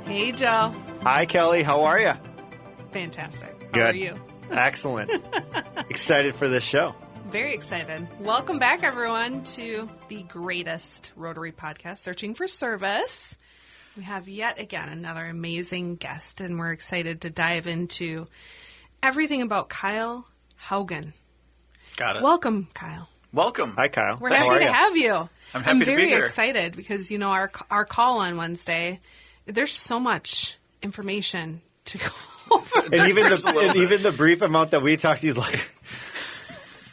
Hey, Joe. Hi, Kelly. How are you? Fantastic. How Good. are you? Excellent. Excited for this show. Very excited. Welcome back, everyone, to the greatest Rotary podcast, Searching for Service. We have yet again another amazing guest, and we're excited to dive into everything about Kyle Haugen. Got it. Welcome, Kyle. Welcome. Hi, Kyle. We're How happy are to you? have you. I'm happy to be very here. excited because, you know, our call on Wednesday, there's so much information to go over. And even the brief amount that we talked, he's like,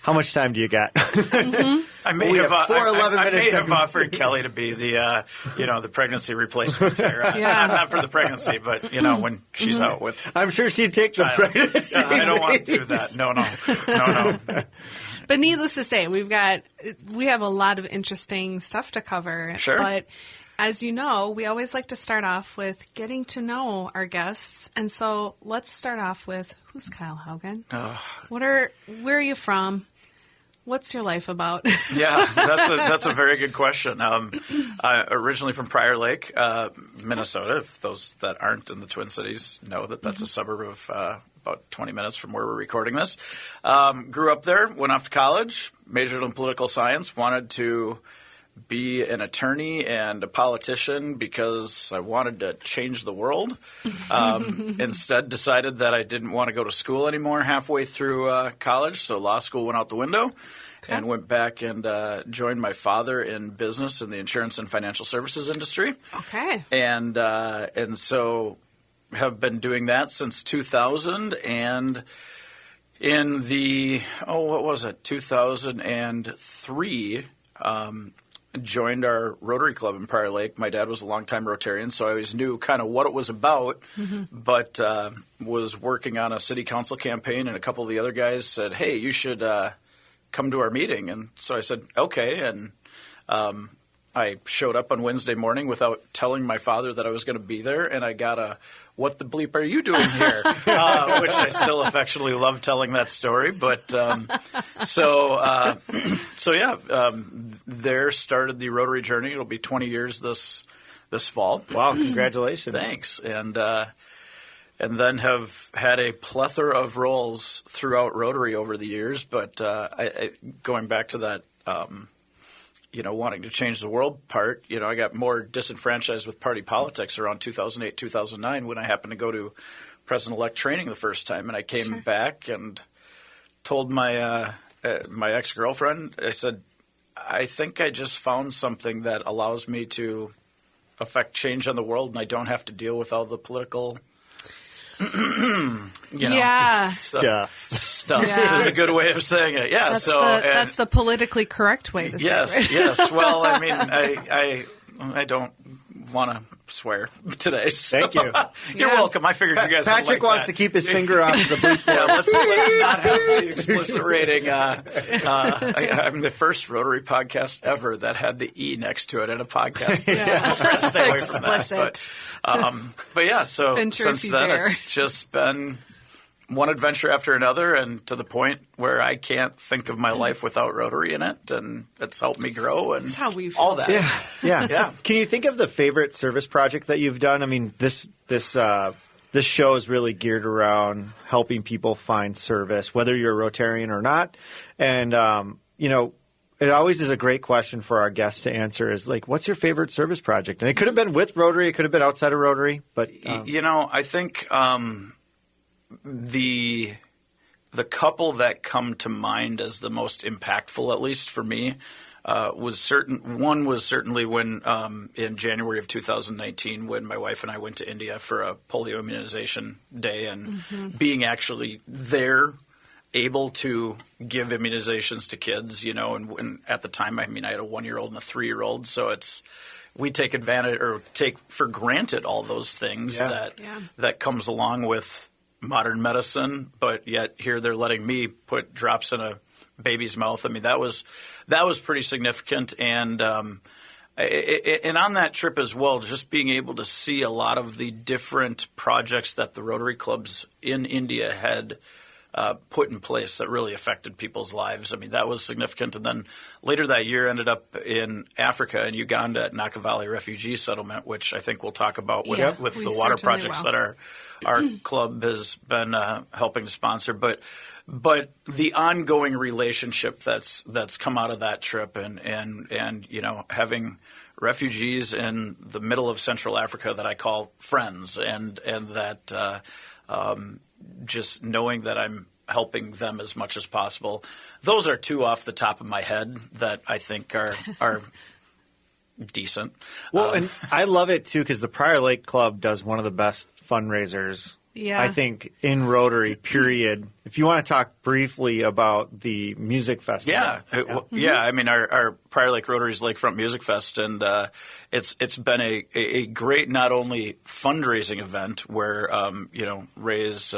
how much time do you got? I may We have, have 11 I minutes may have segment. offered Kelly to be the, the pregnancy replacement here. Yeah. Not for the pregnancy, but, when she's out with I'm sure she'd take the child. pregnancy. I don't want to do that. No. But needless to say, we have a lot of interesting stuff to cover. Sure. But as you know, we always like to start off with getting to know our guests. And so let's start off with, who's Kyle Haugen? Where are you from? What's your life about? Yeah, that's a very good question. Originally from Prior Lake, Minnesota. If those that aren't in the Twin Cities know that that's a suburb of about 20 minutes from where we're recording this. Grew up there, went off to college, majored in political science, wanted to be an attorney and a politician because I wanted to change the world. Instead, decided that I didn't want to go to school anymore halfway through college, so law school went out the window. Okay. And went back and joined my father in business in the insurance and financial services industry. Okay. And so have been doing that since 2000. And in the, 2003, joined our Rotary Club in Prior Lake. My dad was a longtime Rotarian, so I always knew kind of what it was about, but was working on a city council campaign, and a couple of the other guys said, hey, you should come to our meeting. And so I said, okay, and I showed up on Wednesday morning without telling my father that I was going to be there, and I got a, what the bleep are you doing here? Which I still affectionately love telling that story. But there started the Rotary journey. It'll be 20 years this fall. Wow, congratulations. Thanks. And then have had a plethora of roles throughout Rotary over the years. But going back to that, wanting to change the world part, I got more disenfranchised with party politics around 2008, 2009 when I happened to go to President-elect training the first time. And I came back and told my my ex-girlfriend, I said, I think I just found something that allows me to affect change on the world, and I don't have to deal with all the political stuff Yeah. is a good way of saying it. Yeah. That's the politically correct way to say it. Yes. Well, I mean, I don't want to swear today. So. Thank you. You're welcome. I figured you guys would Patrick like wants that. to keep his finger off the bleep. Yeah, let's not have the explicit rating. I'm the first Rotary podcast ever that had the E next to it in a podcast. So I'm trying to stay away from Explicit. that. But yeah, so Venture since if you then dare. it's just been one adventure after another, and to the point where I can't think of my life without Rotary in it, and it's helped me grow and That's how we feel all that. Yeah. Can you think of the favorite service project that you've done? I mean, this show is really geared around helping people find service, whether you're a Rotarian or not. And, it always is a great question for our guests to answer is like, what's your favorite service project? And it could have been with Rotary. It could have been outside of Rotary. But, I think the couple that come to mind as the most impactful, at least for me, was certainly when in January of 2019 when my wife and I went to India for a polio immunization day, and being actually there, able to give immunizations to kids, and at the time, I had a 1-year-old and a 3-year-old, so we take advantage or take for granted all those things that comes along with modern medicine, but yet here they're letting me put drops in a baby's mouth. I mean, that was pretty significant. And on that trip as well, just being able to see a lot of the different projects that the Rotary clubs in India had put in place that really affected people's lives. I mean, that was significant. And then later that year ended up in Africa, in Uganda, at Naka Valley Refugee Settlement, which I think we'll talk about with the water projects that our club has been helping to sponsor. But the ongoing relationship that's come out of that trip and having refugees in the middle of Central Africa that I call friends, and that just knowing that I'm helping them as much as possible. Those are two off the top of my head that I think are decent. Well, and I love it too because the Prior Lake Club does one of the best fundraisers. Yeah. I think in Rotary, period. If you want to talk briefly about the music festival. Yeah. I mean, our Prior Lake Rotary's Lakefront Music Fest, and it's been a great not only fundraising event where raise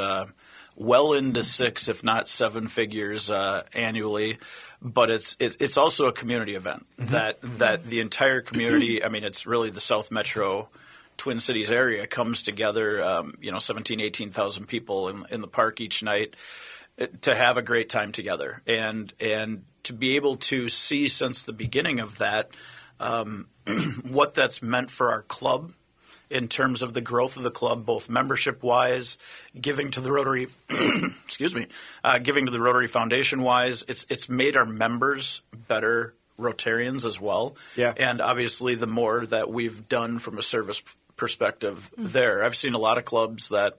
well into 6, if not 7 figures annually, but it's also a community event that the entire community. I mean, it's really the South Metro Twin Cities area comes together, 17,000, 18,000 people in the park each night to have a great time together. And to be able to see since the beginning of that what that's meant for our club in terms of the growth of the club, both membership-wise, giving to the Rotary giving to the Rotary Foundation-wise, it's made our members better Rotarians as well. Yeah. And obviously the more that we've done from a service perspective there. I've seen a lot of clubs that,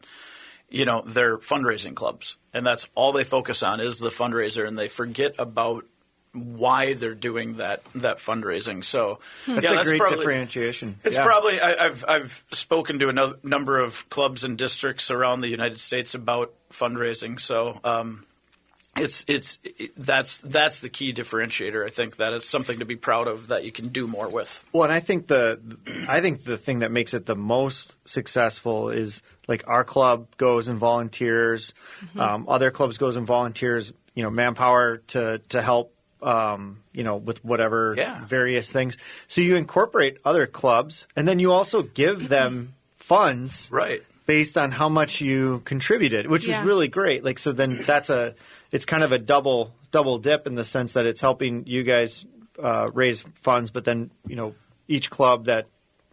they're fundraising clubs, and that's all they focus on is the fundraiser, and they forget about why they're doing that fundraising. So that's a great differentiation. It's probably I've spoken to a number of clubs and districts around the United States about fundraising. So that's the key differentiator. I think that it's something to be proud of that you can do more with. Well, and I think the thing that makes it the most successful is like our club goes and volunteers, other clubs goes and volunteers, manpower to help, with whatever various things. So you incorporate other clubs, and then you also give them funds, right, based on how much you contributed, which was really great. Like, so then it's kind of a double dip in the sense that it's helping you guys raise funds, but then each club that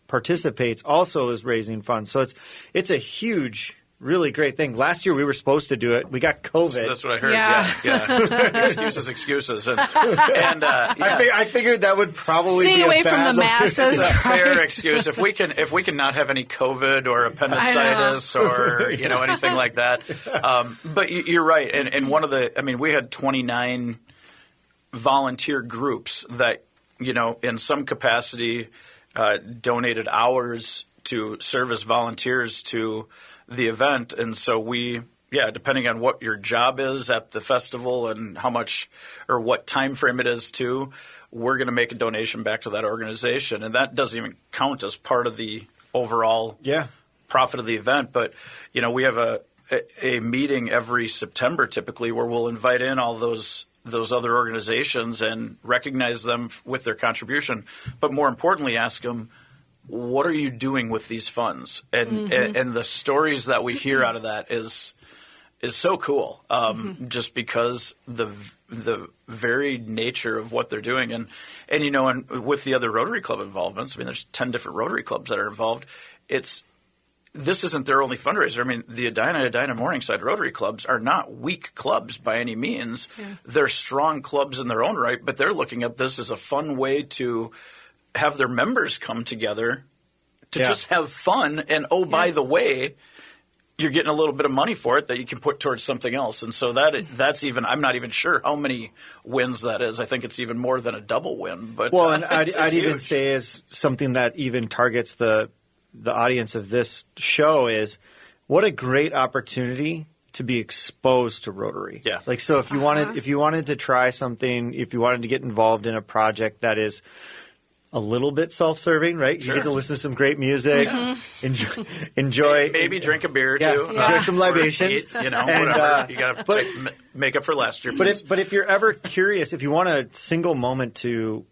participates also is raising funds. So it's a huge, really great thing. Last year we were supposed to do it. We got COVID. That's what I heard. Yeah. Excuses. And I figured that would probably stay be away from the masses. It's a fair excuse. If we can not have any COVID or appendicitis or anything like that. But you're right. And one of we had 29 volunteer groups that in some capacity donated hours to serve as volunteers to the event. And so depending on what your job is at the festival and how much or what time frame it is too, we're going to make a donation back to that organization. And that doesn't even count as part of the overall profit of the event. But, we have a meeting every September typically where we'll invite in all those other organizations and recognize them with their contribution. But more importantly, ask them, what are you doing with these funds? And and the stories that we hear out of that is so cool, just because the varied nature of what they're doing. And with the other Rotary Club involvements, there's 10 different Rotary Clubs that are involved. This isn't their only fundraiser. The Edina Morningside Rotary Clubs are not weak clubs by any means. Yeah. They're strong clubs in their own right, but they're looking at this as a fun way to have their members come together to just have fun. And, by the way, you're getting a little bit of money for it that you can put towards something else. And so that's even – I'm not even sure how many wins that is. I think it's even more than a double win. But and I'd even say is something that even targets the audience of this show is what a great opportunity to be exposed to Rotary. Yeah. Like, so if you wanted to try something, if you wanted to get involved in a project that is – a little bit self-serving, right? Sure. You get to listen to some great music, enjoy maybe drink a beer too, enjoy some libations, whatever. You got to make up for last year. But if you're ever curious, if you want a single moment to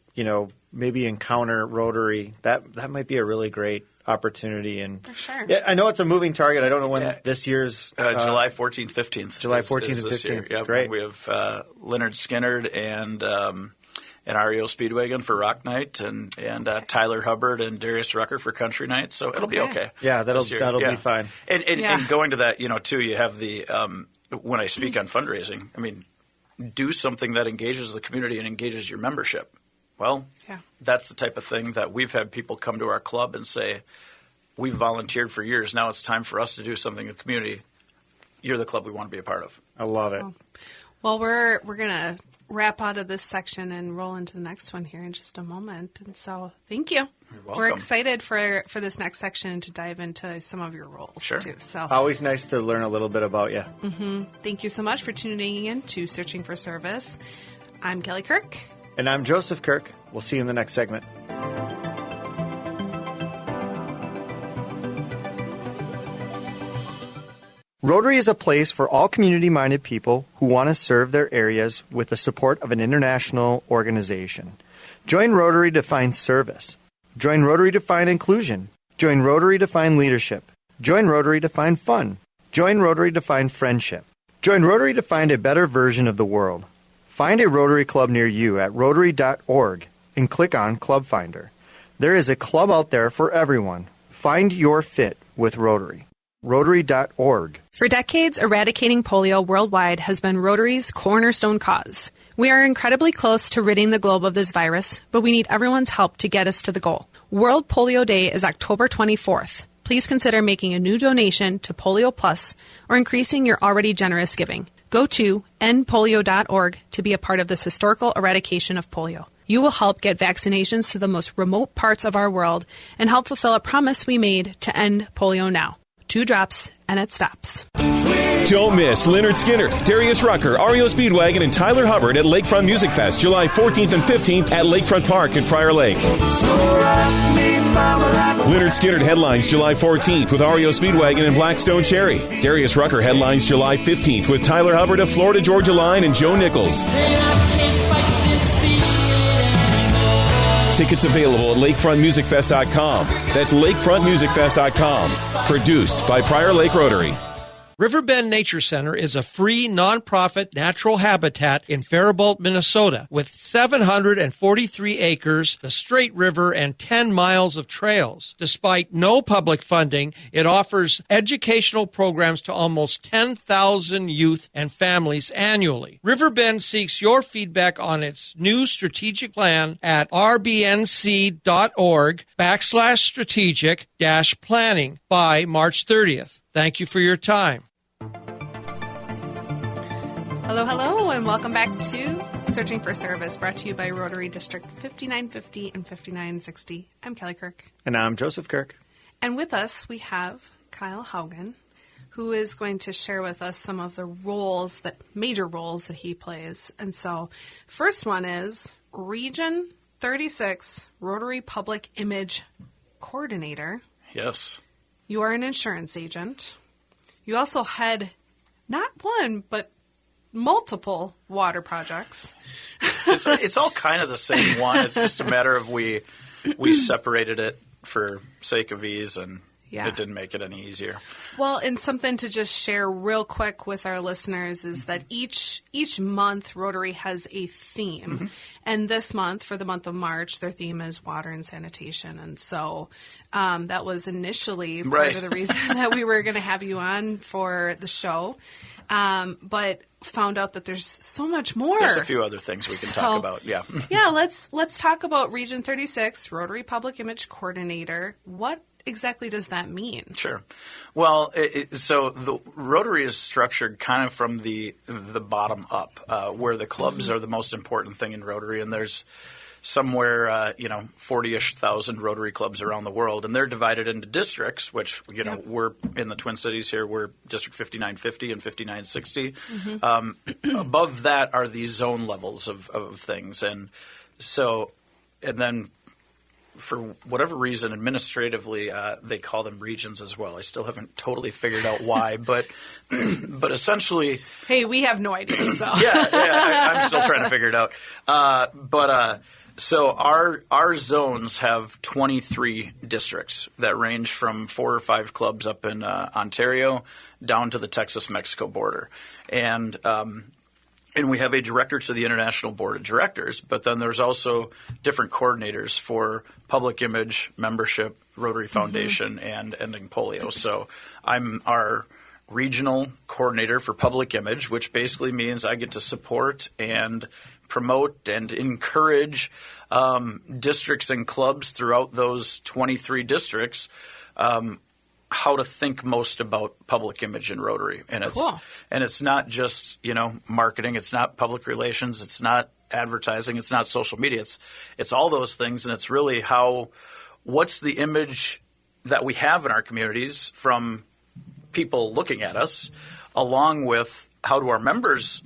maybe encounter Rotary, that might be a really great opportunity. And for sure. Yeah, I know it's a moving target. I don't know when this year's July 14th, 15th. July 14th and 15th. Yep. Great. We have Leonard Skinnerd and REO Speedwagon for Rock Night, and Tyler Hubbard and Darius Rucker for Country Night. So it'll be okay. Yeah, that'll be fine. And going to that, too, you have the when I speak on fundraising, I mean, do something that engages the community and engages your membership. Well, that's the type of thing that we've had people come to our club and say, we've volunteered for years. Now it's time for us to do something in the community. You're the club we want to be a part of. I love it. Well, we're going to wrap out of this section and roll into the next one here in just a moment. And so thank you. You're welcome. We're excited for this next section to dive into some of your roles too. So always nice to learn a little bit about you. Mm-hmm. Thank you so much for tuning in to Searching for Service. I'm Kelly Kirk. And I'm Joseph Kirk. We'll see you in the next segment. Rotary is a place for all community-minded people who want to serve their areas with the support of an international organization. Join Rotary to find service. Join Rotary to find inclusion. Join Rotary to find leadership. Join Rotary to find fun. Join Rotary to find friendship. Join Rotary to find a better version of the world. Find a Rotary Club near you at Rotary.org and click on Club Finder. There is a club out there for everyone. Find your fit with Rotary. Rotary.org. For decades, eradicating polio worldwide has been Rotary's cornerstone cause. We are incredibly close to ridding the globe of this virus, but we need everyone's help to get us to the goal. World Polio Day is October 24th. Please consider making a new donation to Polio Plus or increasing your already generous giving. Go to endpolio.org to be a part of this historical eradication of polio. You will help get vaccinations to the most remote parts of our world and help fulfill a promise we made to end polio now. 2 drops, and it stops. Don't miss Leonard Skinner, Darius Rucker, REO Speedwagon, and Tyler Hubbard at Lakefront Music Fest, July 14th and 15th at Lakefront Park in Prior Lake. Leonard Skinner headlines July 14th with REO Speedwagon and Blackstone Cherry. Darius Rucker headlines July 15th with Tyler Hubbard of Florida Georgia Line and Joe Nichols. Tickets available at lakefrontmusicfest.com. That's lakefrontmusicfest.com. Produced by Prior Lake Rotary. Riverbend Nature Center is a free, nonprofit natural habitat in Faribault, Minnesota, with 743 acres, the Straight River, and 10 miles of trails. Despite no public funding, it offers educational programs to almost 10,000 youth and families annually. Riverbend seeks your feedback on its new strategic plan at rbnc.org/strategic-planning by March 30th. Thank you for your time. Hello, and welcome back to Searching for Service, brought to you by Rotary District 5950 and 5960. I'm Kelly Kirk. And I'm Joseph Kirk. And with us, we have Kyle Haugen, who is going to share with us some of the major roles that he plays. And so, first one is Region 36 Rotary Public Image Coordinator. Yes. You are an insurance agent. You also head not one, but multiple water projects. It's all kind of the same one. It's just a matter of we separated it for sake of ease, and it didn't make it any easier. Well, and something to just share real quick with our listeners is that each month Rotary has a theme. Mm-hmm. And this month, for the month of March, their theme is water and sanitation. And so that was initially part of the reason that we were going to have you on for the show. But found out that there's so much more. There's a few other things we can talk about. Yeah. Let's talk about Region 36, Rotary Public Image Coordinator. What exactly does that mean? Sure. Well, so the Rotary is structured kind of from the bottom up, where the clubs are the most important thing in Rotary, and there's somewhere 40-ish thousand Rotary clubs around the world, and they're divided into districts, which we're in the Twin Cities here. We're District 5950 and 5960. Mm-hmm. Above that are these zone levels of things, and then for whatever reason, administratively, they call them regions as well. I still haven't totally figured out why, but essentially, hey, we have no idea. So I'm still trying to figure it out. So our zones have 23 districts that range from 4 or 5 clubs up in Ontario down to the Texas-Mexico border, and we have a director to the International Board of Directors, but then there's also different coordinators for public image, membership, Rotary Foundation, and ending polio. So I'm our regional coordinator for public image, which basically means I get to support and promote and encourage districts and clubs throughout those 23 districts how to think most about public image in Rotary. And it's not just, marketing, it's not public relations, it's not advertising, it's not social media. It's all those things, and it's really what's the image that we have in our communities from people looking at us, along with how do our members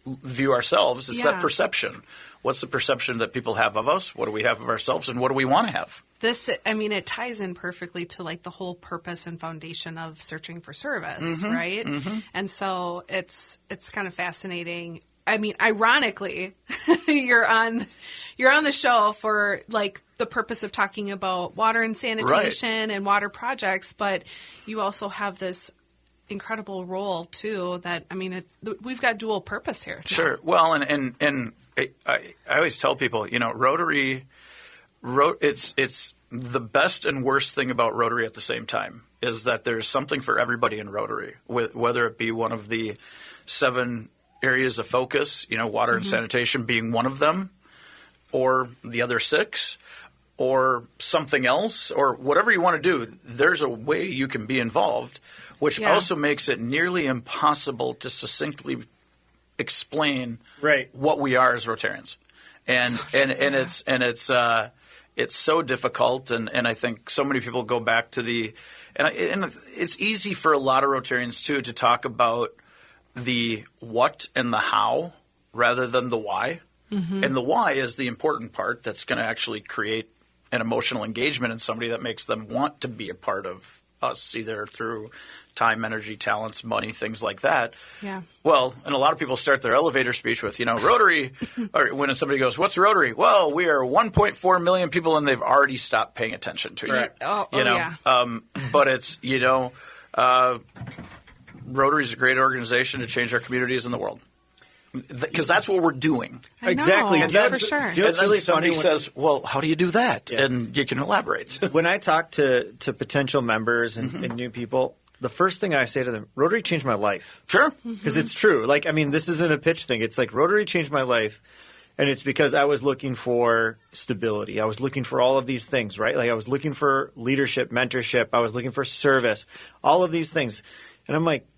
view ourselves. It's that perception. What's the perception that people have of us? What do we have of ourselves, and what do we want to have? It ties in perfectly to like the whole purpose and foundation of Searching for Service, right? Mm-hmm. And so it's kind of fascinating. I mean, ironically, you're on the show for like the purpose of talking about water and sanitation and water projects, but you also have this incredible role too. That we've got dual purpose here. Sure. Well, and I always tell people, Rotary. It's the best and worst thing about Rotary at the same time is that there's something for everybody in Rotary, whether it be one of the 7 areas of focus, water and sanitation being one of them, or the other 6, or something else, or whatever you want to do. There's a way you can be involved, which also makes it nearly impossible to succinctly explain what we are as Rotarians, and it's so difficult, and I think so many people go back to and it's easy for a lot of Rotarians too to talk about the what and the how rather than the why. Mm-hmm. And the why is the important part that's going to actually create an emotional engagement in somebody that makes them want to be a part of us, either through time, energy, talents, money, things like that. Yeah. Well, and a lot of people start their elevator speech with, Rotary, or when somebody goes, what's Rotary? Well, we are 1.4 million people, and they've already stopped paying attention to you. Right. Yeah. But it's, Rotary is a great organization to change our communities in the world. Because that's what we're doing. I know, exactly. And for sure. And then really somebody says, well, how do you do that? Yeah. And you can elaborate. When I talk to potential members and new people, the first thing I say to them, Rotary changed my life. Sure. Because it's true. This isn't a pitch thing. It's like Rotary changed my life, and it's because I was looking for stability. I was looking for all of these things, right? Like I was looking for leadership, mentorship. I was looking for service, all of these things. And I'm like,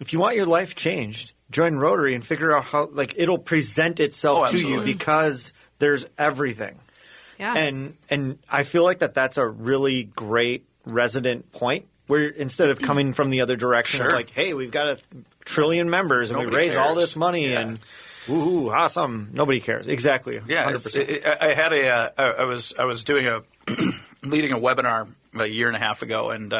if you want your life changed, join Rotary and figure out how it'll present itself to you because there's everything. Yeah. And I feel like that's a really great resident point where instead of coming from the other direction of like, hey, we've got 1 trillion members and we raise all this money and woohoo, awesome. Nobody cares. Exactly. Yeah. I had I was doing leading a webinar a year and a half ago, and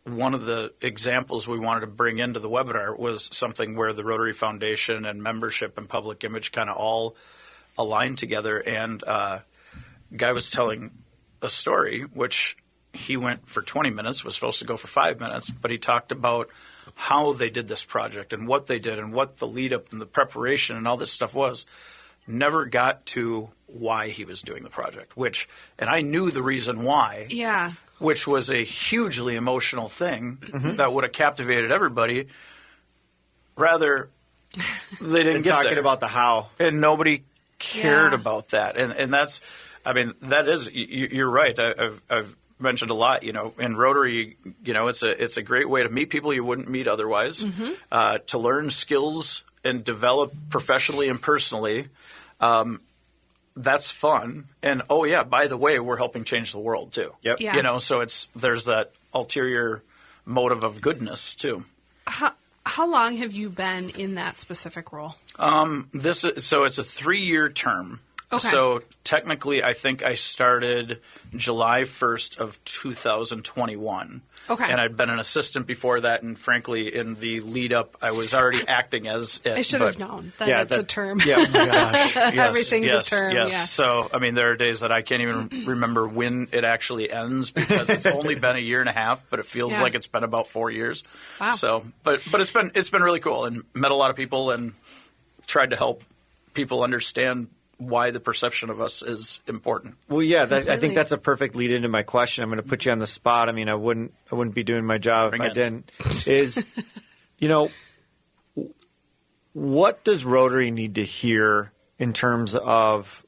one of the examples we wanted to bring into the webinar was something where the Rotary Foundation and membership and public image kind of all aligned together. And guy was telling a story, which he went for 20 minutes, was supposed to go for 5 minutes, but he talked about how they did this project and what they did and what the lead up and the preparation and all this stuff was. Never got to why he was doing the project, and I knew the reason why. Yeah. Which was a hugely emotional thing that would have captivated everybody. Rather, they didn't get talking about the how, and nobody cared about that. And that's, that is. You're right. I've mentioned a lot. In Rotary, it's a great way to meet people you wouldn't meet otherwise, to learn skills and develop professionally and personally. That's fun. And, by the way, we're helping change the world, too. Yep. Yeah. So there's that ulterior motive of goodness, too. How long have you been in that specific role? So it's a 3-year term. Okay. So technically, I think I started July 1st of 2021. Okay. And I'd been an assistant before that, and frankly, in the lead up, I was already acting as it. I should have known that Yeah, it's a term. Yeah, oh my gosh. Yes, Everything's yes, a term. Yes. Yeah. So, I mean, there are days that I can't even remember when it actually ends because it's only been a year and a half, but it feels Yeah. like it's been about 4 years. Wow. So, but it's been really cool, and met a lot of people and tried to help people understand why the perception of us is important. Well, yeah, I think that's a perfect lead into my question. I'm going to put you on the spot. I mean, I wouldn't be doing my job if I didn't. Is, what does Rotary need to hear in terms of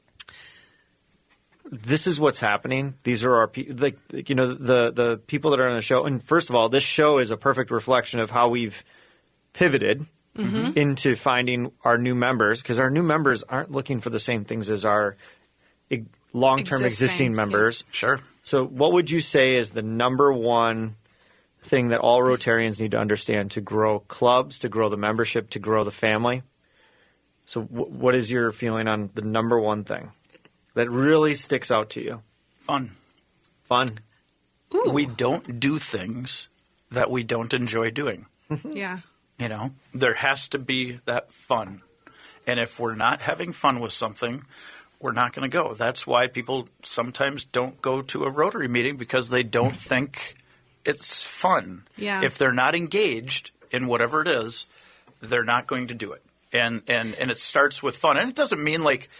this is what's happening? These are our people, the people that are on the show. And first of all, this show is a perfect reflection of how we've pivoted into finding our new members, because our new members aren't looking for the same things as our long-term existing members. Yeah. Sure. So what would you say is the number one thing that all Rotarians need to understand to grow clubs, to grow the membership, to grow the family? So what is your feeling on the number one thing that really sticks out to you? Fun. Ooh. We don't do things that we don't enjoy doing. Yeah. There has to be that fun. And if we're not having fun with something, we're not going to go. That's why people sometimes don't go to a Rotary meeting, because they don't think it's fun. Yeah. If they're not engaged in whatever it is, they're not going to do it. And it starts with fun. And it doesn't mean like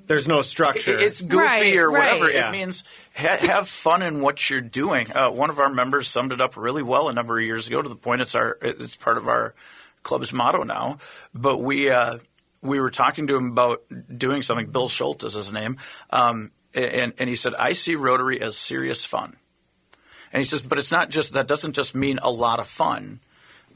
there's no structure. It's goofy or whatever. Right. Yeah. It means have fun in what you're doing. One of our members summed it up really well a number of years ago, to the point it's part of our club's motto now. But we were talking to him about doing something. Bill Schultz is his name, and he said, "I see Rotary as serious fun." And he says, "But it's not just that. Doesn't just mean a lot of fun,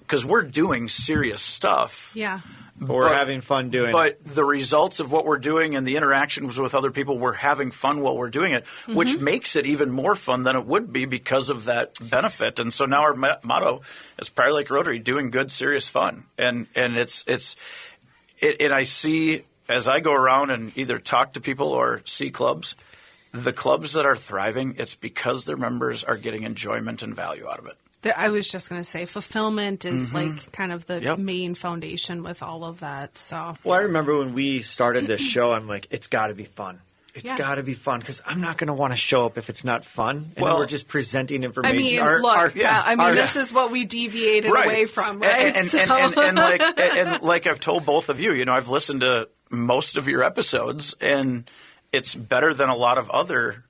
because we're doing serious stuff." Yeah. We're having fun doing it. But the results of what we're doing and the interactions with other people, we're having fun while we're doing it, which makes it even more fun than it would be because of that benefit. And so now our motto is Prior Lake Rotary, doing good, serious fun. And and I see, as I go around and either talk to people or see clubs, the clubs that are thriving, it's because their members are getting enjoyment and value out of it. I was just going to say fulfillment is like kind of the main foundation with all of that. So, well, I remember when we started this show, I'm like, it's got to be fun. It's got to be fun, because I'm not going to want to show up if it's not fun. And then we're just presenting information. I mean, this is what we deviated away from, right? And like I've told both of you, I've listened to most of your episodes, and it's better than a lot of other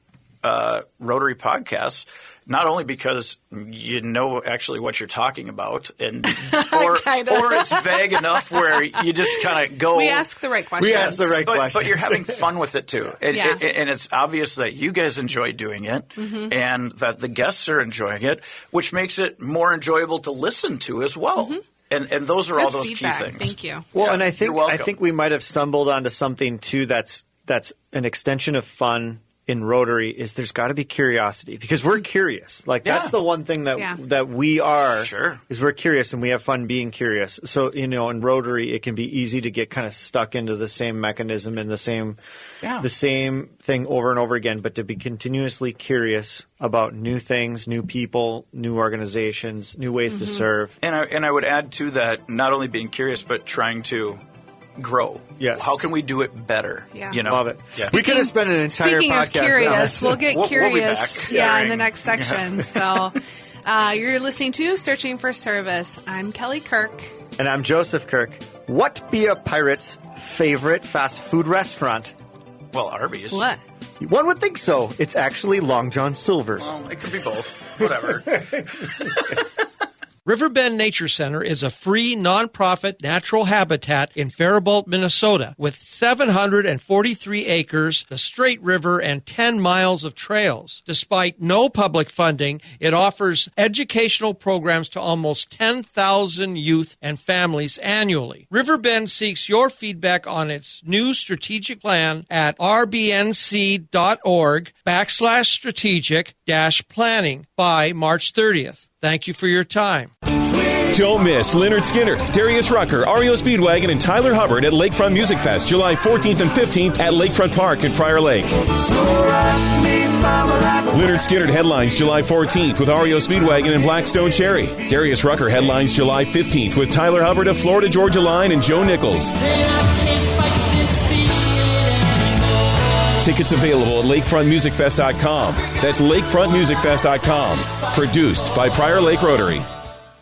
Rotary podcasts. Not only because you know actually what you're talking about, and or it's vague enough where you just kind of go. We ask the right questions. But you're having fun with it too, and it's obvious that you guys enjoy doing it, and that the guests are enjoying it, which makes it more enjoyable to listen to as well. And those are all those feedback. key things. Thank you. Well, and I think we might have stumbled onto something too that's an extension of fun in Rotary. Is there's got to be curiosity, because we're curious. Like that's the one thing that we are. Sure. Is we're curious, and we have fun being curious. So in Rotary, it can be easy to get kind of stuck into the same mechanism and the same thing over and over again. But to be continuously curious about new things, new people, new organizations, new ways to serve. And I would add to that, not only being curious, but trying to grow. Yes. How can we do it better? Yeah. Love it. Yeah. We could have spent an entire Speaking podcast of curious, on we'll get We'll be curious back. in the next section. So you're listening to Searching for Service. I'm Kelly Kirk. And I'm Joseph Kirk. What be a pirate's favorite fast food restaurant? Well, Arby's. What? One would think so. It's actually Long John Silver's. Well, it could be both. Whatever. Riverbend Nature Center is a free, nonprofit natural habitat in Faribault, Minnesota, with 743 acres, the Straight River, and 10 miles of trails. Despite no public funding, it offers educational programs to almost 10,000 youth and families annually. Riverbend seeks your feedback on its new strategic plan at rbnc.org/strategic-planning by March 30th. Thank you for your time. Sweet Don't miss Leonard Skinner, Darius Rucker, REO Speedwagon, and Tyler Hubbard at Lakefront Music Fest, July 14th and 15th at Lakefront Park in Prior Lake. Leonard Skinner headlines July 14th with REO Speedwagon and Blackstone Cherry. Darius Rucker headlines July 15th with Tyler Hubbard of Florida Georgia Line and Joe Nichols. Tickets available at lakefrontmusicfest.com. That's lakefrontmusicfest.com. Produced by Prior Lake Rotary.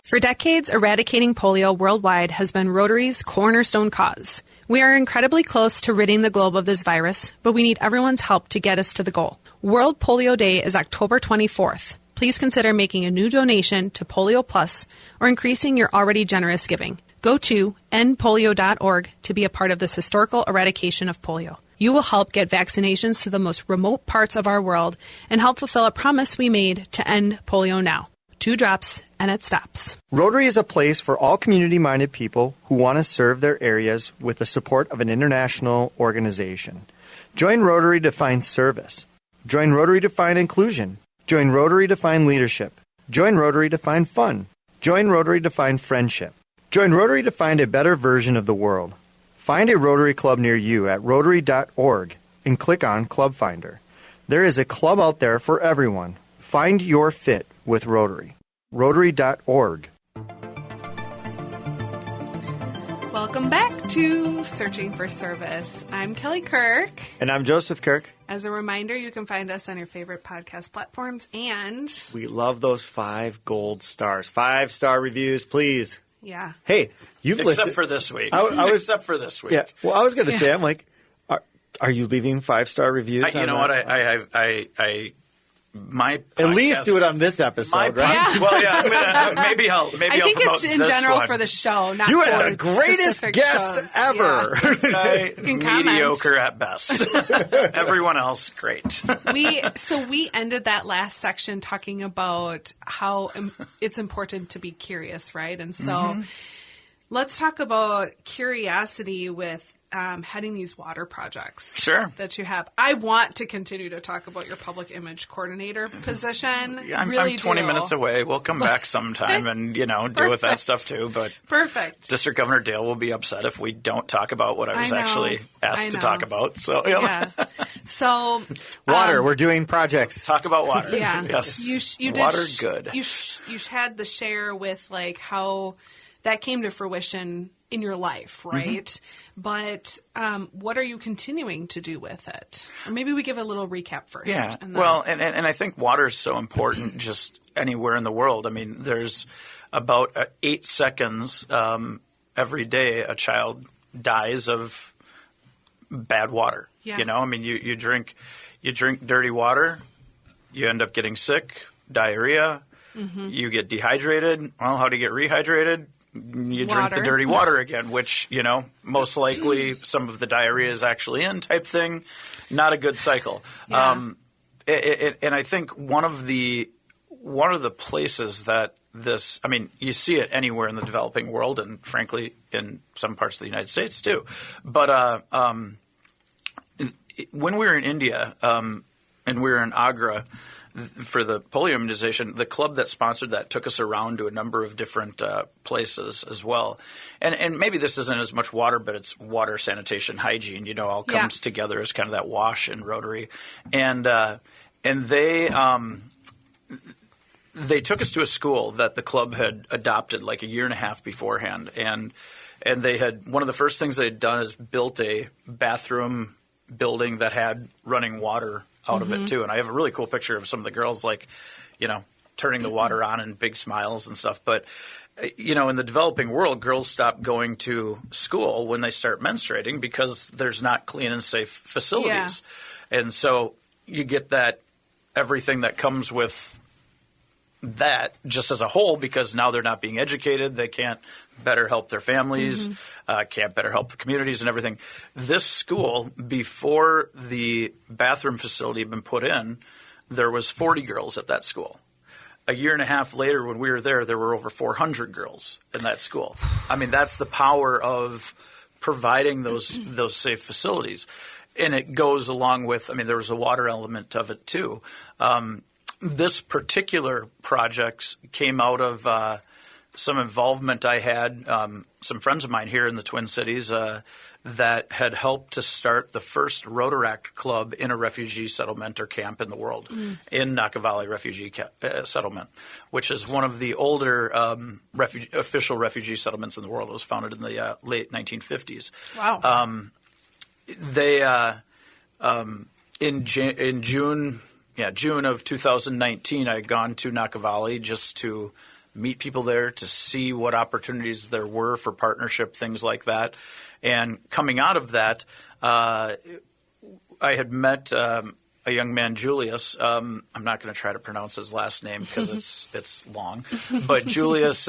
For decades, eradicating polio worldwide has been Rotary's cornerstone cause. We are incredibly close to ridding the globe of this virus, but we need everyone's help to get us to the goal. World Polio Day is October 24th. Please consider making a new donation to Polio Plus or increasing your already generous giving. Go to endpolio.org to be a part of this historical eradication of polio. You will help get vaccinations to the most remote parts of our world and help fulfill a promise we made to end polio now. 2 drops and it stops. Rotary is a place for all community-minded people who want to serve their areas with the support of an international organization. Join Rotary to find service. Join Rotary to find inclusion. Join Rotary to find leadership. Join Rotary to find fun. Join Rotary to find friendship. Join Rotary to find a better version of the world. Find a Rotary Club near you at Rotary.org and click on Club Finder. There is a club out there for everyone. Find your fit with Rotary. Rotary.org. Welcome back to Searching for Service. I'm Kelly Kirk. And I'm Joseph Kirk. As a reminder, you can find us on your favorite podcast platforms, and We love those 5 gold stars. 5-star reviews, please. yeah. Hey, you've listened. Except for this week. Except for this week. Yeah. Well, I was going to say, I'm like, are you leaving 5-star reviews? You know what? My at least podcast- do it on this episode, My right? Yeah. Well, yeah. Maybe I'll I think promote it's in this general one. for the show, not You for had the greatest specific guest shows. ever. Yeah. Guy, can comment. mediocre at best. Everyone else, great. We ended that last section talking about how it's important to be curious, right? And so let's talk about curiosity with heading these water projects Sure. that you have. I want to continue to talk about your public image coordinator position. I'm really 20 do. minutes away. We'll come back sometime and, deal with that Perfect. stuff too. But Perfect. District Governor Dale will be upset if we don't talk about what I was I know. actually asked I to know. talk about. So, Yeah. So Water. We're doing projects. talk about water. yeah, Yes. You did water good. You had the share with like how that came to fruition in your life, right? But what are you continuing to do with it? Or maybe we give a little recap first. Yeah. and then- Well, and I think water is so important just anywhere in the world. I mean, there's about 8 seconds every day a child dies of bad water. Yeah. I mean, you drink dirty water, you end up getting sick, diarrhea, you get dehydrated. Well, how do you get rehydrated? You drink the Water. dirty water again, which, most likely some of the diarrhea is actually in type thing. Not a good cycle. Yeah. And I think one of the places that this, I mean, you see it anywhere in the developing world and frankly in some parts of the United States too. But when we were in India and we were in Agra for the polio immunization, the club that sponsored that took us around to a number of different places as well. And maybe this isn't as much water, but it's water, sanitation, hygiene, all comes together as kind of that wash in Rotary. And they took us to a school that the club had adopted like a year and a half beforehand. And they had – one of the first things they had done is built a bathroom building that had running water out of it too. And I have a really cool picture of some of the girls turning the water on and big smiles and stuff. But, in the developing world, girls stop going to school when they start menstruating because there's not clean and safe facilities. Yeah. And so you get that everything that comes with that just as a whole because now they're not being educated. They can't better help their families, can't better help the communities and everything. This school, before the bathroom facility had been put in, there was 40 girls at that school. A year and a half later when we were there were over 400 girls in that school. I mean, that's the power of providing those safe facilities. And it goes along with, I mean, there was a water element of it too. This particular project came out of some involvement I had, some friends of mine here in the Twin Cities that had helped to start the first Rotaract club in a refugee settlement or camp in the world, in Naka Valley Refugee Settlement, which is one of the older official refugee settlements in the world. It was founded in the late 1950s. Wow. In June of 2019, I had gone to Naka Valley just to meet people there, to see what opportunities there were for partnership, things like that. And coming out of that, I had met a young man, Julius. I'm not going to try to pronounce his last name because it's long. But Julius,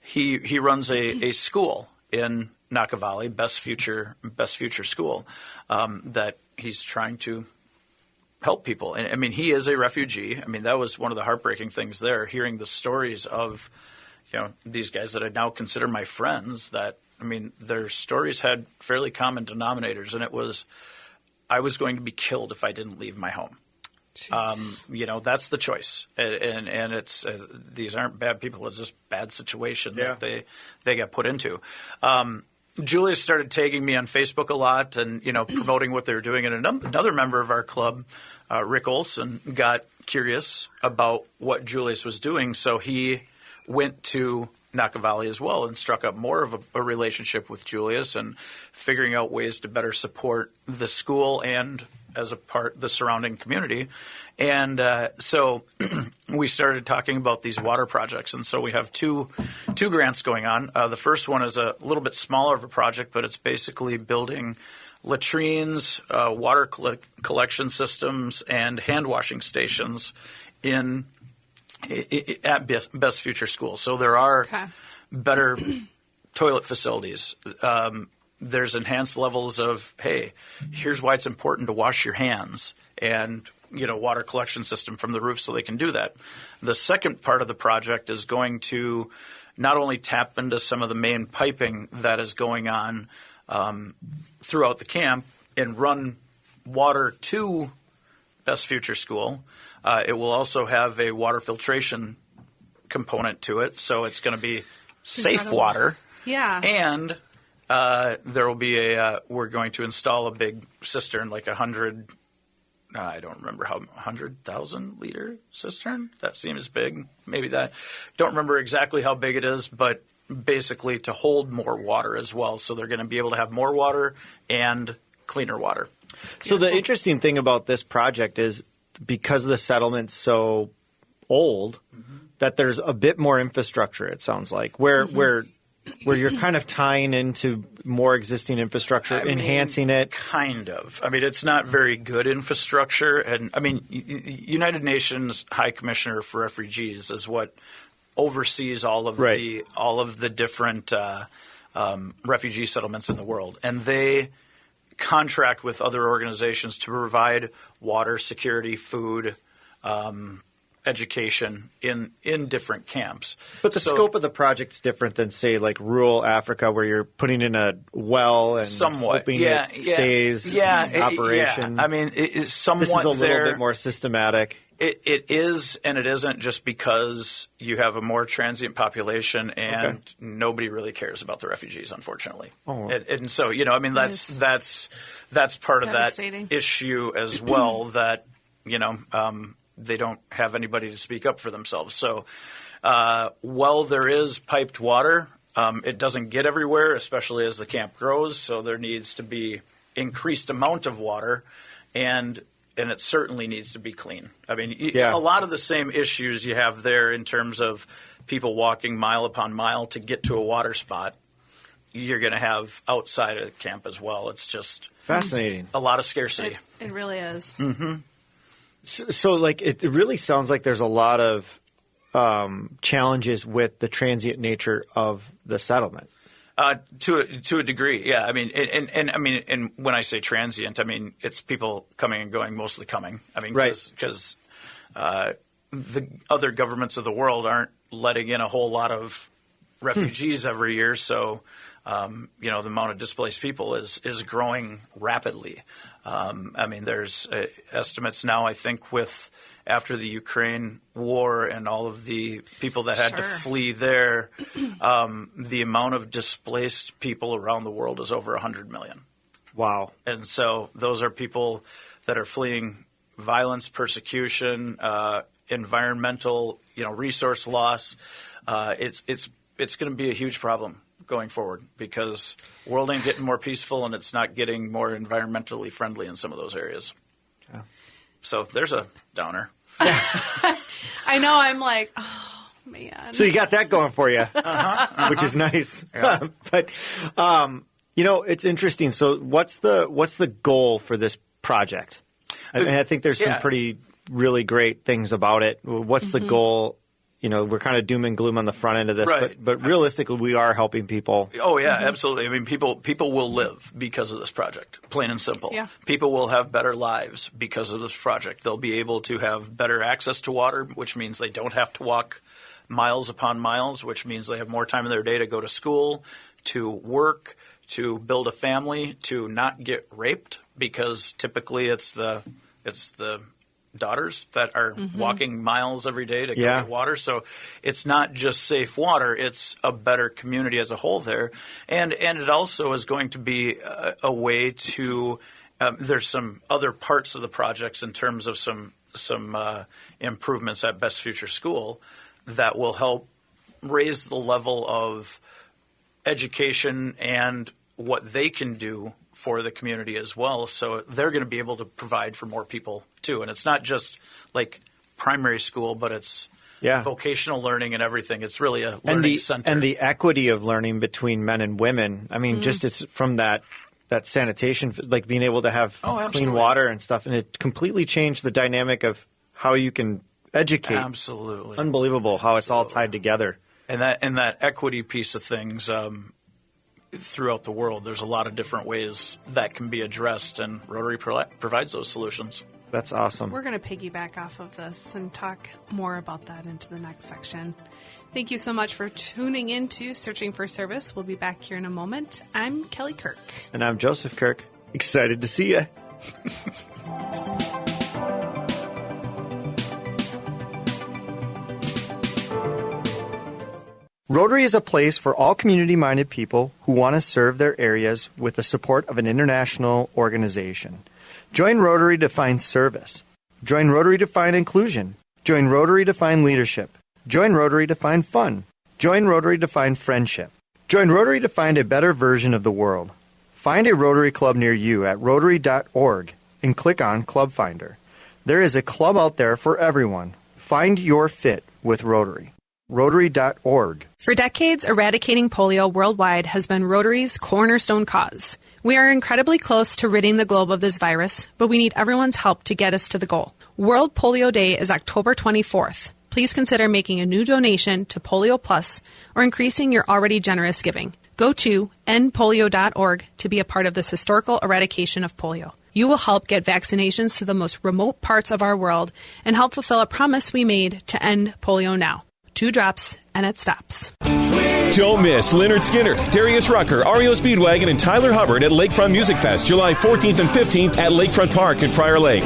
he runs a school in Naka Valley, Best Future School, that he's trying to help people. And I mean, he is a refugee. I mean, that was one of the heartbreaking things there, hearing the stories of, these guys that I now consider my friends that, I mean, their stories had fairly common denominators, and it was, I was going to be killed if I didn't leave my home. That's the choice. And it's, these aren't bad people. It's just bad situation that they got put into. Julius started tagging me on Facebook a lot and, promoting what they were doing. And another member of our club, Rick Olson, got curious about what Julius was doing. So he went to Naka Valley as well and struck up more of a relationship with Julius and figuring out ways to better support the school and as a part the surrounding community. And so we started talking about these water projects. And so we have two grants going on. The first one is a little bit smaller of a project, but it's basically building latrines, water collection systems, and hand washing stations at Best Future School. So there are better toilet facilities. There's enhanced levels of, hey, here's why it's important to wash your hands, and water collection system from the roof so they can do that. The second part of the project is going to not only tap into some of the main piping that is going on throughout the camp and run water to Best Future School. It will also have a water filtration component to it, so it's going to be safe water. Yeah. And there will be we're going to install a big cistern, like 100, I don't remember 100,000 liter cistern? That seems big. Maybe that. Don't remember exactly how big it is, but basically to hold more water as well. So they're going to be able to have more water and cleaner water. So the interesting thing about this project is because the settlement's so old, that there's a bit more infrastructure, it sounds like, where you're kind of tying into more existing infrastructure, enhancing it. Kind of. I mean, it's not very good infrastructure. And I mean, United Nations High Commissioner for Refugees is what oversees all of the different refugee settlements in the world. And they contract with other organizations to provide water, security, food, education in different camps. But the scope of the project's different than, say, like rural Africa, where you're putting in a well and hoping it stays in operation. Yeah. I mean, it's somewhat. This is a little bit more systematic. It is, and it isn't, just because you have a more transient population and nobody really cares about the refugees, unfortunately. Oh. And so, that's part of that issue as well, that, they don't have anybody to speak up for themselves. So while there is piped water, it doesn't get everywhere, especially as the camp grows. So there needs to be increased amount of water, and it certainly needs to be clean. I mean, a lot of the same issues you have there in terms of people walking mile upon mile to get to a water spot, you're going to have outside of the camp as well. It's just fascinating. A lot of scarcity. It really is. Mm-hmm. So like, it really sounds like there's a lot of challenges with the transient nature of the settlement. To a degree, yeah. I mean, and when I say transient, I mean it's people coming and going, mostly coming. I mean, because the other governments of the world aren't letting in a whole lot of refugees every year, so the amount of displaced people is growing rapidly. There's estimates now, I think, after the Ukraine war and all of the people that had to flee there, the amount of displaced people around the world is over 100 million. Wow. And so those are people that are fleeing violence, persecution, environmental, resource loss. It's going to be a huge problem going forward because the world ain't getting more peaceful and it's not getting more environmentally friendly in some of those areas. Yeah. So there's a downer. I know. I'm like, oh, man. So you got that going for you, which is nice. Yeah. But, it's interesting. So what's the goal for this project? I think there's some really great things about it. What's the goal? We're kind of doom and gloom on the front end of this, right. but realistically, we are helping people. Oh, yeah, absolutely. People will live because of this project, plain and simple. Yeah. People will have better lives because of this project. They'll be able to have better access to water, which means they don't have to walk miles upon miles, which means they have more time in their day to go to school, to work, to build a family, to not get raped, because typically it's the daughters that are walking miles every day to go get water. So it's not just safe water, it's a better community as a whole there. And it also is going to be a way to there's some other parts of the projects in terms of some improvements at Best Future School that will help raise the level of education and what they can do for the community as well. So they're going to be able to provide for more people too. And it's not just like primary school, but it's vocational learning and everything. It's really a learning center. And the equity of learning between men and women. I mean, just it's from that sanitation, like being able to have clean water and stuff. And it completely changed the dynamic of how you can educate. Absolutely. Unbelievable how it's all tied together. And that equity piece of things, throughout the world, there's a lot of different ways that can be addressed, and Rotary provides those solutions. That's awesome. We're going to piggyback off of this and talk more about that into the next section. Thank you so much for tuning in to Searching for Service. We'll be back here in a moment. I'm Kelly Kirk. And I'm Joseph Kirk. Excited to see you. Rotary is a place for all community-minded people who want to serve their areas with the support of an international organization. Join Rotary to find service. Join Rotary to find inclusion. Join Rotary to find leadership. Join Rotary to find fun. Join Rotary to find friendship. Join Rotary to find a better version of the world. Find a Rotary Club near you at Rotary.org and click on Club Finder. There is a club out there for everyone. Find your fit with Rotary. Rotary.org. For decades, eradicating polio worldwide has been Rotary's cornerstone cause. We are incredibly close to ridding the globe of this virus, but we need everyone's help to get us to the goal. World Polio Day is October 24th. Please consider making a new donation to Polio Plus or increasing your already generous giving. Go to endpolio.org to be a part of this historical eradication of polio. You will help get vaccinations to the most remote parts of our world and help fulfill a promise we made to end polio now. 2 drops, and it stops. Don't miss Leonard Skinner, Darius Rucker, REO Speedwagon, and Tyler Hubbard at Lakefront Music Fest, July 14th and 15th at Lakefront Park in Prior Lake.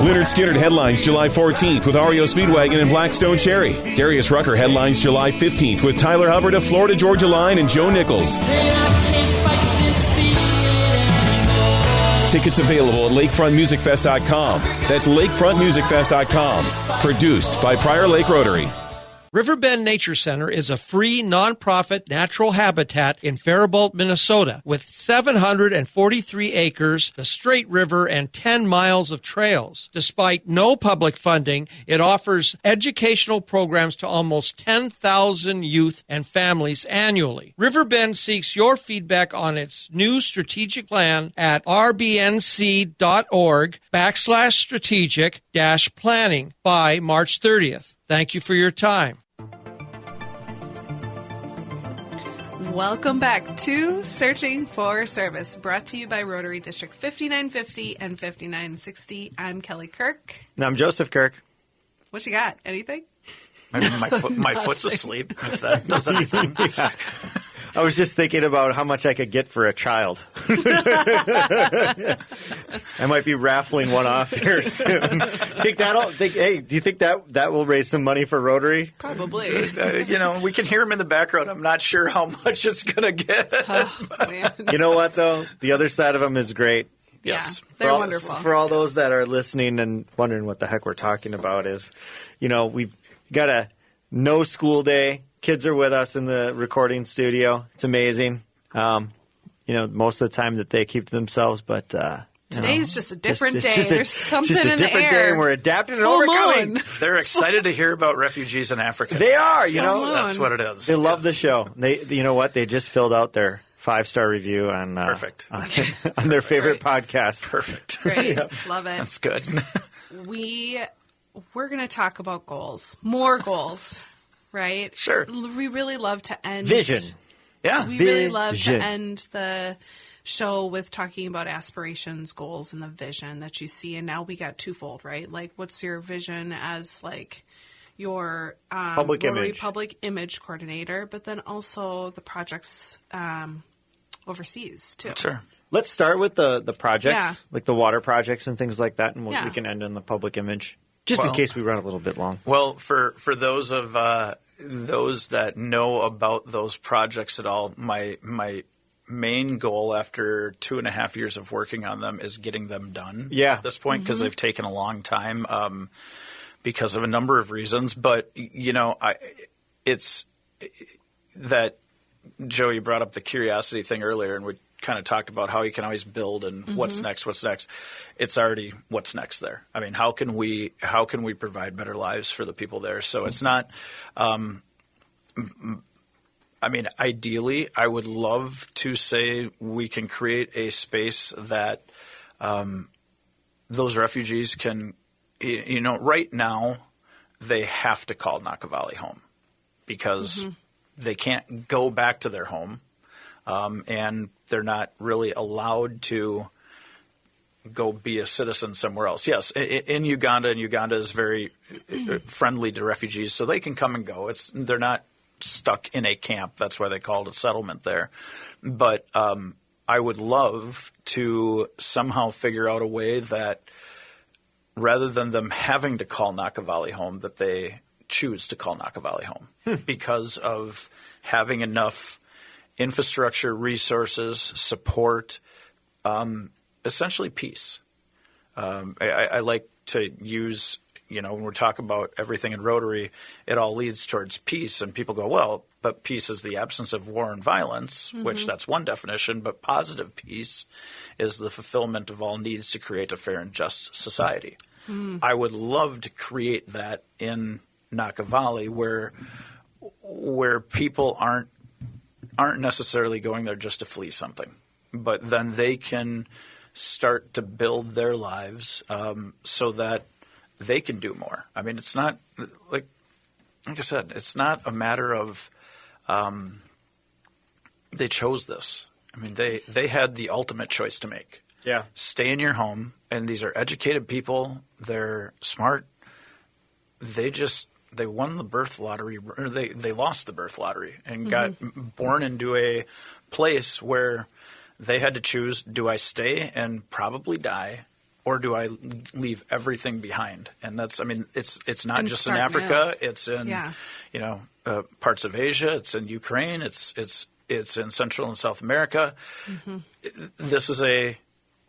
Leonard Skinner headlines July 14th with REO Speedwagon and Blackstone Cherry. Darius Rucker headlines July 15th with Tyler Hubbard of Florida Georgia Line and Joe Nichols. Tickets available at lakefrontmusicfest.com. That's lakefrontmusicfest.com. Produced by Prior Lake Rotary. Riverbend Nature Center is a free, nonprofit natural habitat in Faribault, Minnesota, with 743 acres, the Straight River, and 10 miles of trails. Despite no public funding, it offers educational programs to almost 10,000 youth and families annually. Riverbend seeks your feedback on its new strategic plan at rbnc.org/strategic-planning by March 30th. Thank you for your time. Welcome back to Searching for Service, brought to you by Rotary District 5950 and 5960. I'm Kelly Kirk. And I'm Joseph Kirk. What you got? Anything? My foot's asleep, if that does anything. Yeah. I was just thinking about how much I could get for a child. I might be raffling one off here soon. Hey, do you think that will raise some money for Rotary? Probably. We can hear him in the background. I'm not sure how much it's going to get. Oh, man. You know what, though? The other side of them is great. Yes. Yeah, they're wonderful. For all those that are listening and wondering what the heck we're talking about is, we've got a no school day. Kids are with us in the recording studio. It's amazing. Most of the time that they keep to themselves, but today's just a different day. Just There's something in the different air. day, and we're adapting and Full overcoming. moon. They're excited to hear about refugees in Africa. They are, That's what it is. They love the show. You know what? They just filled out their 5-star review on Perfect. on their favorite podcast. Perfect. Great. Love it. That's good. We're going to talk about goals. More goals, right? Sure. We really love to end. Vision. Yeah. We really love to Vision. end the show with talking about aspirations, goals, and the vision that you see. And now we got twofold, right? Like, what's your vision as your Public Rotary image. public image coordinator, but then also the projects overseas too. Sure. Let's start with the projects, Yeah. like the water projects and things like that, and Yeah. we can end on the public image, just in Well- case we run a little bit long. Well, for those of those that know about those projects at all, my main goal after 2.5 years of working on them is getting them done. Yeah. At this point, because they've taken a long time because of a number of reasons. But it's that Joey brought up the curiosity thing earlier, and we kind of talked about how you can always build and what's next. It's already what's next there. I mean, how can we provide better lives for the people there? So it's not. Ideally, I would love to say we can create a space that those refugees can. Right now, they have to call Nakavali home because they can't go back to their home, and they're not really allowed to go be a citizen somewhere else. Yes, in Uganda, and Uganda is very friendly to refugees, so they can come and go. They're not stuck in a camp. That's why they call it a settlement there. But I would love to somehow figure out a way that rather than them having to call Nakavali home, that they choose to call Nakavali home because of having enough infrastructure, resources, support, essentially peace. I like to use, when we're talking about everything in Rotary, it all leads towards peace. And people go, well, but peace is the absence of war and violence, which that's one definition. But positive peace is the fulfillment of all needs to create a fair and just society. I would love to create that in Nakavali where people aren't necessarily going there just to flee something, but then they can start to build their lives so that they can do more. I mean, it's not like I said, it's not a matter of they chose this. I mean, they had the ultimate choice to make. Yeah. Stay in your home, and these are educated people. They're smart. They won the birth lottery, or they lost the birth lottery and got born into a place where they had to choose, do I stay and probably die, or do I leave everything behind? And it's not And just in start Africa. new. It's in, parts of Asia. It's in Ukraine. It's in Central and South America. This is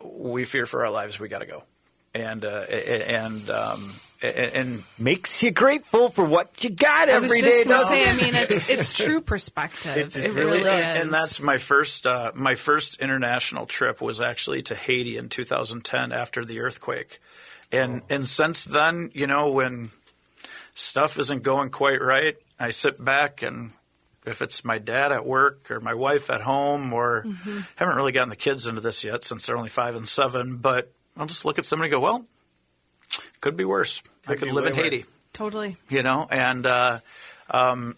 we fear for our lives. We got to go. And Makes you grateful for what you got I was every just day. going to doesn't say, it? it's true perspective. It It really is. And that's my first international trip was actually to Haiti in 2010 after the earthquake. And since then, when stuff isn't going quite right, I sit back and if it's my dad at work or my wife at home or haven't really gotten the kids into this yet since they're only 5 and 7, but I'll just look at somebody and go, well, could be worse. I could be live in way Haiti. worse. Totally. And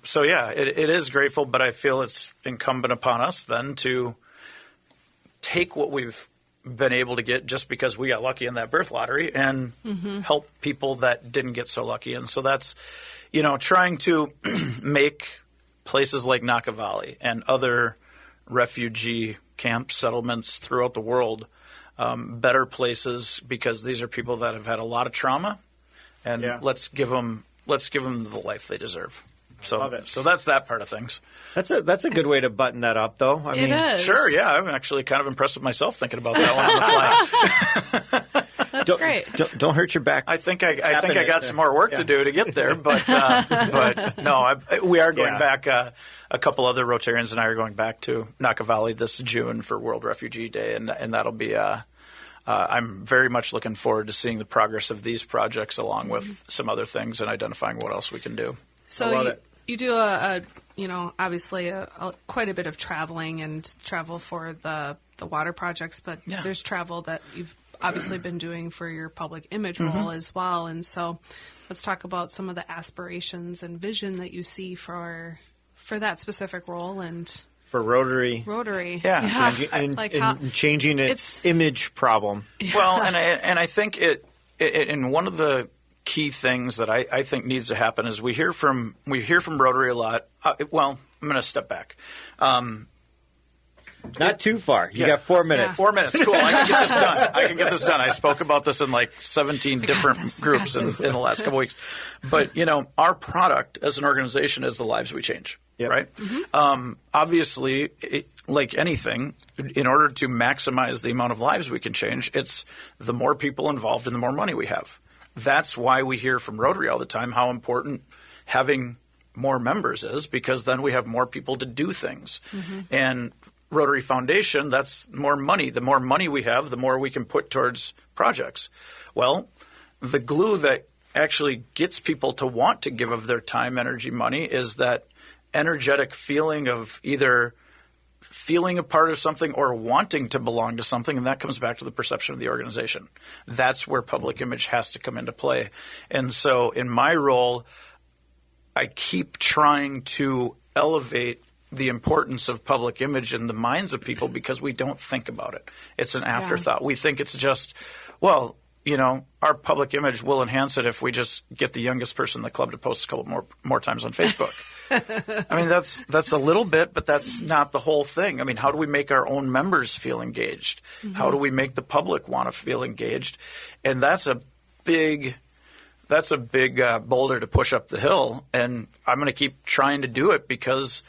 so, yeah, it is grateful, but I feel it's incumbent upon us then to take what we've been able to get just because we got lucky in that birth lottery and help people that didn't get so lucky. And so that's, trying to make places like Naka Valley and other refugee camp settlements throughout the world better places, because these are people that have had a lot of trauma, and let's give them the life they deserve. So that's that part of things. That's a good way to button that up, though. I mean, is. Sure, yeah. I'm actually kind of impressed with myself thinking about that one on the fly. That's great. Don't hurt your back. I think I got some more work to do to get there, but no, we are going back. A couple other Rotarians and I are going back to Naka Valley this June for World Refugee Day, and that'll be. I'm very much looking forward to seeing the progress of these projects, along with some other things, and identifying what else we can do. So you do obviously quite a bit of traveling and travel for the water projects, but there's travel that you've obviously been doing for your public image role as well. And so let's talk about some of the aspirations and vision that you see for that specific role and for Rotary. Yeah. Changing its image problem. Well, and I think and one of the key things that I think needs to happen is we hear from Rotary a lot. Well, I'm going to step back. Not too far. You got 4 minutes. 4 minutes. Cool. I can get this done. I spoke about this in like 17 different groups in the last couple weeks. But, our product as an organization is the lives we change. Yep. Right? Mm-hmm. Obviously, like anything, in order to maximize the amount of lives we can change, it's the more people involved and the more money we have. That's why we hear from Rotary all the time how important having more members is, because then we have more people to do things. Mm-hmm. And Rotary Foundation, that's more money. The more money we have, the more we can put towards projects. Well, the glue that actually gets people to want to give of their time, energy, money is that energetic feeling of either feeling a part of something or wanting to belong to something, and that comes back to the perception of the organization. That's where public image has to come into play. And so in my role, I keep trying to elevate the importance of public image in the minds of people, because we don't think about it. It's an afterthought. We think it's just, well, our public image will enhance it if we just get the youngest person in the club to post a couple more times on Facebook. I mean, that's a little bit, but that's not the whole thing. I mean, how do we make our own members feel engaged? Mm-hmm. How do we make the public want to feel engaged? And that's a big boulder to push up the hill. And I'm going to keep trying to do it because,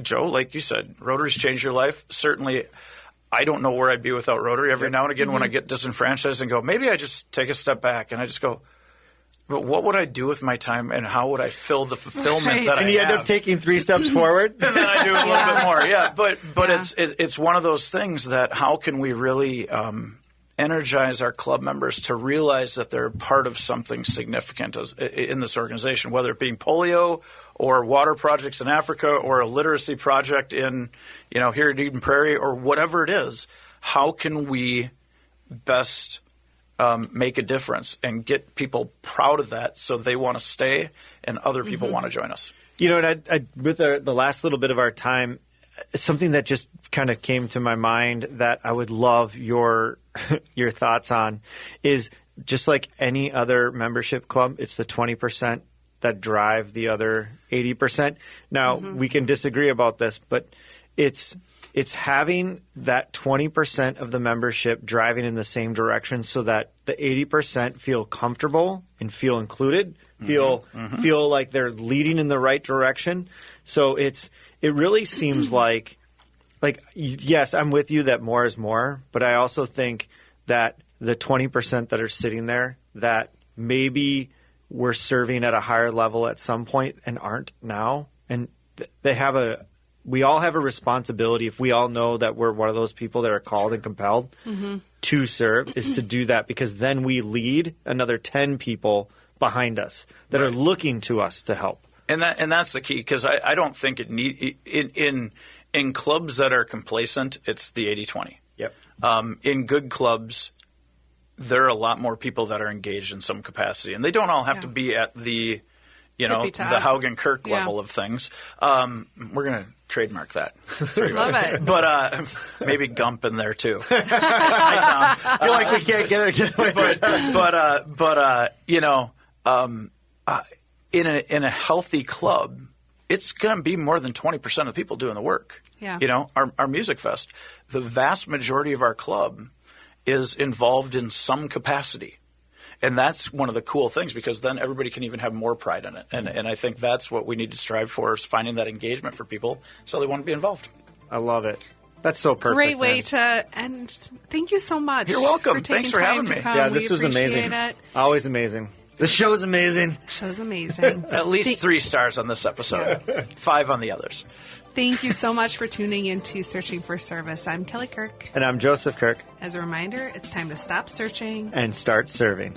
Joe, like you said, Rotary's changed your life. Certainly, I don't know where I'd be without Rotary. Every now and again when I get disenfranchised and go, maybe I just take a step back, and I just go, but what would I do with my time, and how would I fill the fulfillment that I have? And you end up taking 3 steps forward? And then I do a little bit more. Yeah, but it's one of those things that how can we really energize our club members to realize that they're part of something significant in this organization, whether it being polio or water projects in Africa or a literacy project in, here at Eden Prairie or whatever it is. How can we best make a difference and get people proud of that so they want to stay and other people want to join us? And with the last little bit of our time, something that just kind of came to my mind that I would love your thoughts on is, just like any other membership club, it's the 20% that drive the other 80%. Now, we can disagree about this, but it's having that 20% of the membership driving in the same direction so that the 80% feel comfortable and feel included, feel like they're leading in the right direction. So it really seems like, yes, I'm with you that more is more, but I also think that the 20% that are sitting there that maybe were serving at a higher level at some point and aren't now, and we all have a responsibility, if we all know that we're one of those people that are called and compelled to serve, is to do that, because then we lead another 10 people behind us that are looking to us to help. And that's the key, because I don't think in clubs that are complacent, it's the 80-20. Yep. In good clubs, there are a lot more people that are engaged in some capacity, and they don't all have to be at the the Haugen Kirk level of things. We're going to trademark that. Love it. But maybe Gump in there too. Hi, Tom. I feel like we can't get away with it. In a healthy club, it's going to be more than 20% of the people doing the work. Yeah. You know, our Music Fest, the vast majority of our club is involved in some capacity. And that's one of the cool things, because then everybody can even have more pride in it. And I think that's what we need to strive for, is finding that engagement for people so they want to be involved. I love it. That's so perfect. Great way man. to end. Thank you so much. You're welcome. For taking Thanks for time having to me. come. Yeah, We this was appreciate amazing. It. Always amazing. The show's amazing. Show's amazing. At least 3 stars on this episode, 5 on the others. Thank you so much for tuning into Searching for Service. I'm Kelly Kirk. And I'm Joseph Kirk. As a reminder, it's time to stop searching And start serving.